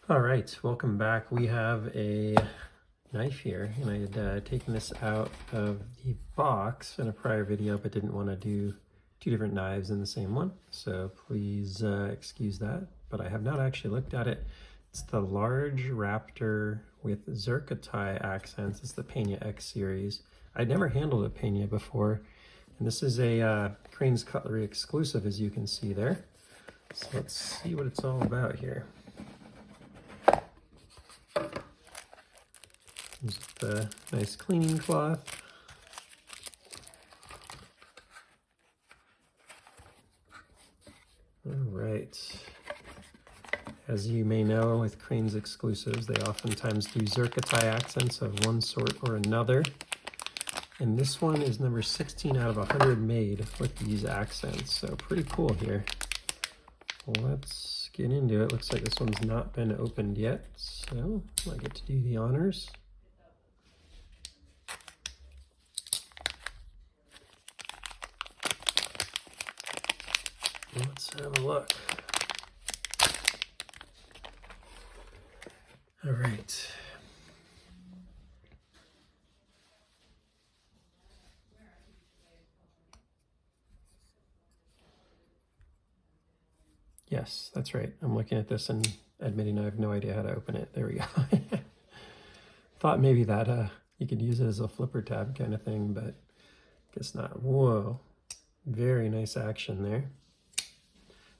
All right, welcome back. We have a knife here, and I had taken this out of the box in a prior video, but didn't want to do two different knives in the same one, so please excuse that. But I have not actually looked at it. It's the large Raptor with ZircuTi accents. It's the Peńa X series. I'd never handled a Peńa before, and this is a Crane's Cutlery exclusive, as you can see there. So let's see what it's all about here. Here's the nice cleaning cloth. All right. As you may know, with Crane's exclusives, they oftentimes do ZircuTi accents of one sort or another. And this one is number 16 out of 100 made with these accents. So pretty cool here. Let's get into it. Looks like this one's not been opened yet, so I get to do the honors. Let's have a look. All right. Yes, that's right. I'm looking at this and admitting I have no idea how to open it. There we go. Thought maybe that you could use it as a flipper tab kind of thing, but guess not. Whoa, very nice action there.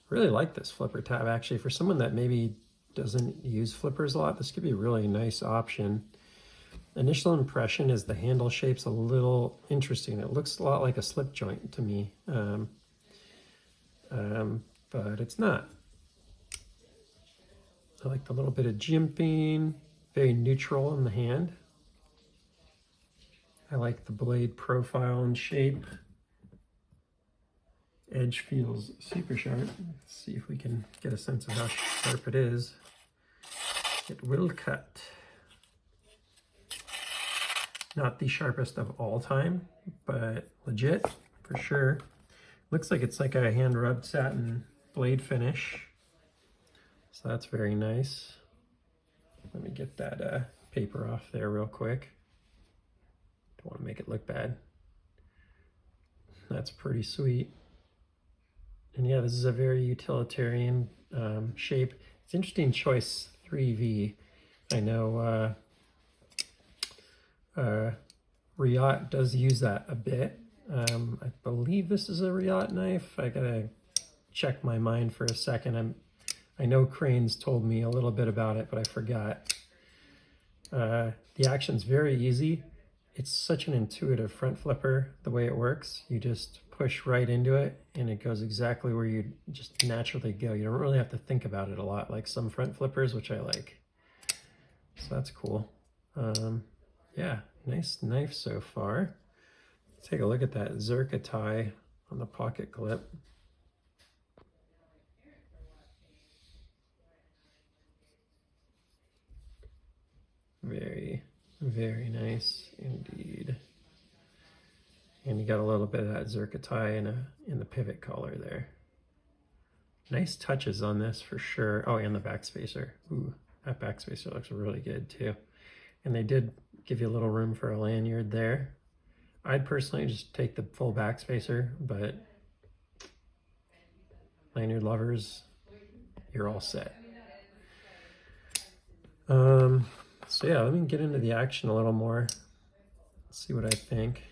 Really like this flipper tab actually. For someone that maybe doesn't use flippers a lot, this could be a really nice option. Initial impression is the handle shape's a little interesting. It looks a lot like a slip joint to me, but it's not. I like the little bit of jimping, very neutral in the hand. I like the blade profile and shape. Edge feels super sharp. Let's see if we can get a sense of how sharp it is. It will cut. Not the sharpest of all time, but legit for sure. Looks like it's like a hand rubbed satin blade finish. So that's very nice. Let me get that paper off there real quick. Don't want to make it look bad. That's pretty sweet. And yeah, this is a very utilitarian shape. It's an interesting choice, 3V. I know Riot does use that a bit. I believe this is a Riot knife. I gotta check my mind for a second. I know Crane's told me a little bit about it, but I forgot. The action's very easy. It's such an intuitive front flipper, the way it works. You just push right into it and it goes exactly where you just naturally go. You don't really have to think about it a lot like some front flippers, which I like. So that's cool. Yeah, nice knife so far. Let's take a look at that ZircuTi on the pocket clip. Very, very nice indeed. And you got a little bit of that ZircuTi in the pivot collar there. Nice touches on this for sure. Oh, and the backspacer. Ooh, that backspacer looks really good too. And they did give you a little room for a lanyard there. I'd personally just take the full backspacer, but lanyard lovers, you're all set. So yeah, let me get into the action a little more. Let's see what I think.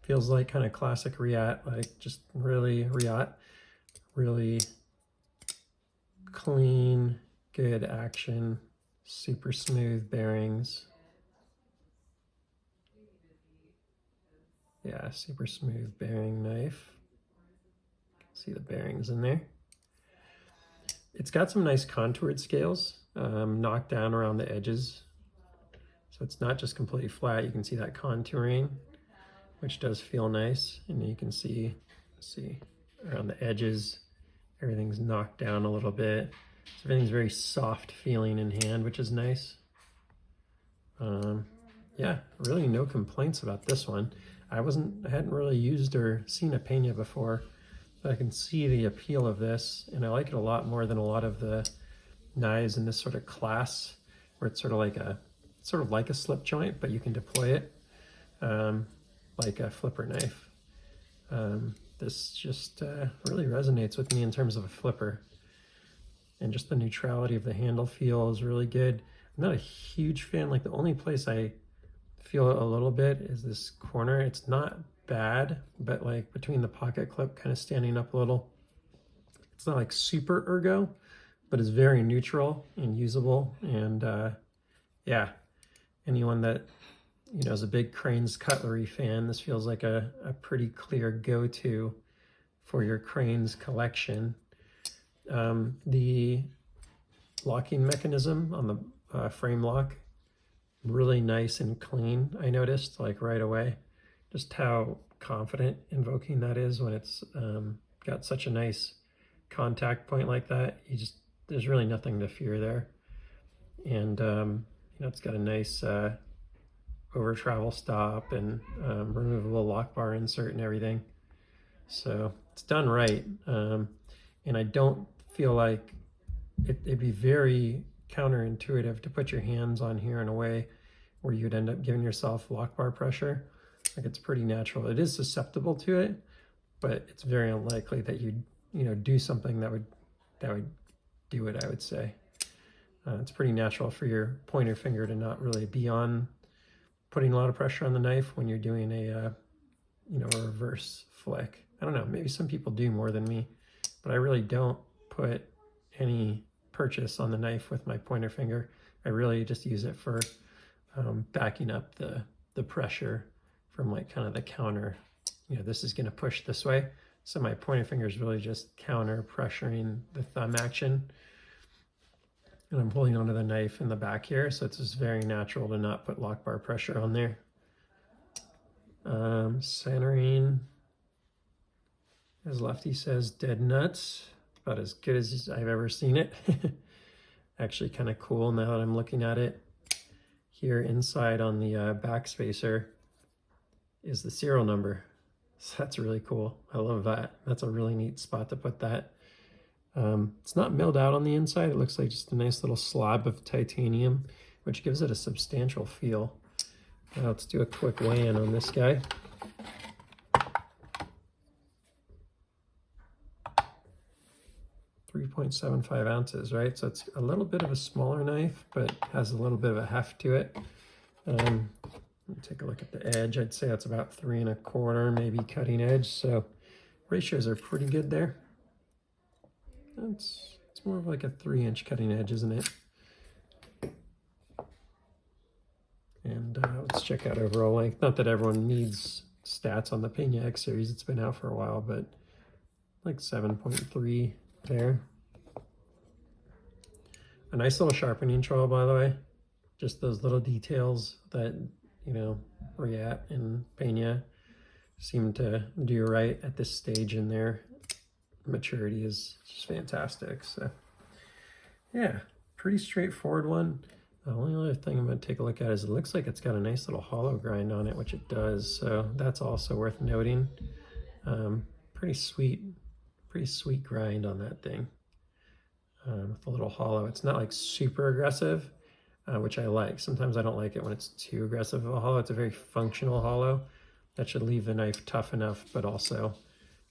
Feels like kind of classic Riot, like just really Riot, really clean, good action, super smooth bearings. Yeah, super smooth bearing knife. See the bearings in there. It's got some nice contoured scales, knocked down around the edges. So it's not just completely flat. You can see that contouring, which does feel nice. And you can see around the edges, everything's knocked down a little bit. So everything's very soft feeling in hand, which is nice. Yeah, really no complaints about this one. I hadn't really used or seen a Peńa before. I can see the appeal of this, and I like it a lot more than a lot of the knives in this sort of class, where it's sort of like a slip joint, but you can deploy it like a flipper knife. This just really resonates with me in terms of a flipper, and just the neutrality of the handle feel is really good. I'm not a huge fan. Like, the only place I feel it a little bit is this corner. It's not bad, but like between the pocket clip kind of standing up a little, it's not like super ergo, but it's very neutral and usable. And yeah, anyone that, you know, is a big Cranes Cutlery fan, this feels like a pretty clear go-to for your Cranes collection. The locking mechanism on the frame lock, really nice and clean. I noticed, like, right away, just how confident invoking that is when it's got such a nice contact point like that. There's really nothing to fear there. And you know, it's got a nice over travel stop and removable lock bar insert and everything. So it's done right. And I don't feel like it'd be very counterintuitive to put your hands on here in a way where you'd end up giving yourself lock bar pressure. Like, it's pretty natural. It is susceptible to it, but it's very unlikely that you'd, you know, do something that would do it, I would say. It's pretty natural for your pointer finger to not really be on putting a lot of pressure on the knife when you're doing a, you know, a reverse flick. I don't know, maybe some people do more than me, but I really don't put any purchase on the knife with my pointer finger. I really just use it for backing up the pressure from, like, kind of the counter. You know, this is going to push this way, so my pointer finger is really just counter pressuring the thumb action, and I'm pulling onto the knife in the back here, so it's just very natural to not put lock bar pressure on there. Centering, as Lefty says, dead nuts. About as good as I've ever seen it. Actually kind of cool now that I'm looking at it. Here inside on the back spacer is the serial number. So that's really cool. I love that. That's a really neat spot to put that. It's not milled out on the inside. It looks like just a nice little slab of titanium, which gives it a substantial feel. Now let's do a quick weigh-in on this guy. 3.75 ounces, right? So it's a little bit of a smaller knife, but has a little bit of a heft to it. Let me take a look at the edge. I'd say that's about 3 1/4, maybe cutting edge. So ratios are pretty good there. It's more of like a 3-inch cutting edge, isn't it? And let's check out overall length. Not that everyone needs stats on the Peńa X series. It's been out for a while, but like 7.3 there. A nice little sharpening trowel, by the way. Just those little details that, you know, Riat and Peńa seem to do right at this stage in their maturity is just fantastic. So yeah, pretty straightforward one. The only other thing I'm going to take a look at is it looks like it's got a nice little hollow grind on it, which it does. So that's also worth noting. Pretty sweet grind on that thing with a little hollow. It's not like super aggressive, which I like. Sometimes I don't like it when it's too aggressive of a hollow. It's a very functional hollow that should leave the knife tough enough, but also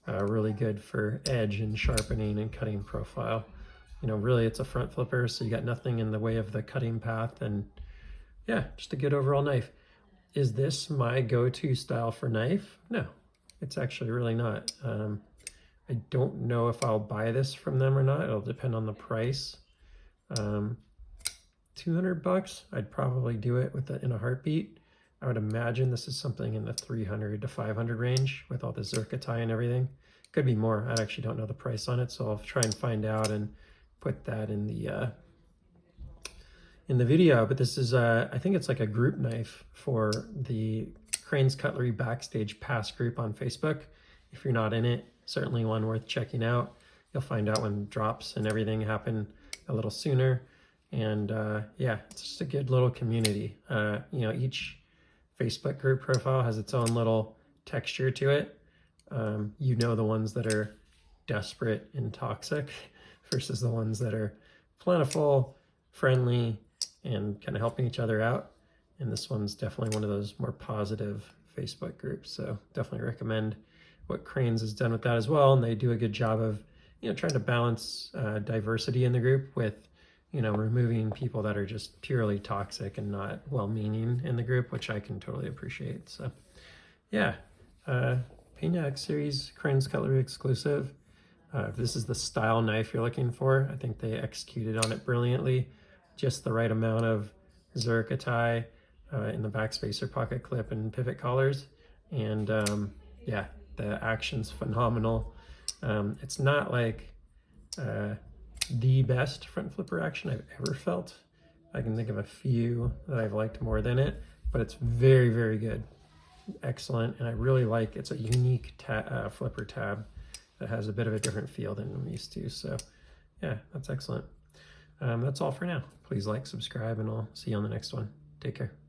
really good for edge and sharpening and cutting profile. You know, really it's a front flipper, so you got nothing in the way of the cutting path, and yeah, just a good overall knife. Is this my go-to style for knife? No, it's actually really not. I don't know if I'll buy this from them or not. It'll depend on the price. $200, I'd probably do it in a heartbeat. I would imagine this is something in the 300 to 500 range with all the ZircuTi and everything. Could be more. I actually don't know the price on it, so I'll try and find out and put that in the video. But this is I think it's like a group knife for the Cranes Cutlery Backstage Pass group on Facebook. If you're not in it, certainly one worth checking out. You'll find out when drops and everything happen a little sooner. And yeah, it's just a good little community. You know, each Facebook group profile has its own little texture to it. You know, the ones that are desperate and toxic versus the ones that are plentiful, friendly, and kind of helping each other out. And this one's definitely one of those more positive Facebook groups. So definitely recommend what Cranes has done with that as well. And they do a good job of, trying to balance diversity in the group with, removing people that are just purely toxic and not well-meaning in the group, which I can totally appreciate. So yeah, Peńa X Series Cranes Cutlery exclusive. If this is the style knife you're looking for, I think they executed on it brilliantly. Just the right amount of ZircuTi in the backspacer pocket clip and pivot collars. And yeah, the action's phenomenal. It's not like the best front flipper action I've ever felt. I can think of a few that I've liked more than it, but it's very, very good. Excellent. And I really like, it's a unique flipper tab that has a bit of a different feel than I'm used to. So yeah, that's excellent. That's all for now. Please like, subscribe, and I'll see you on the next one. Take care.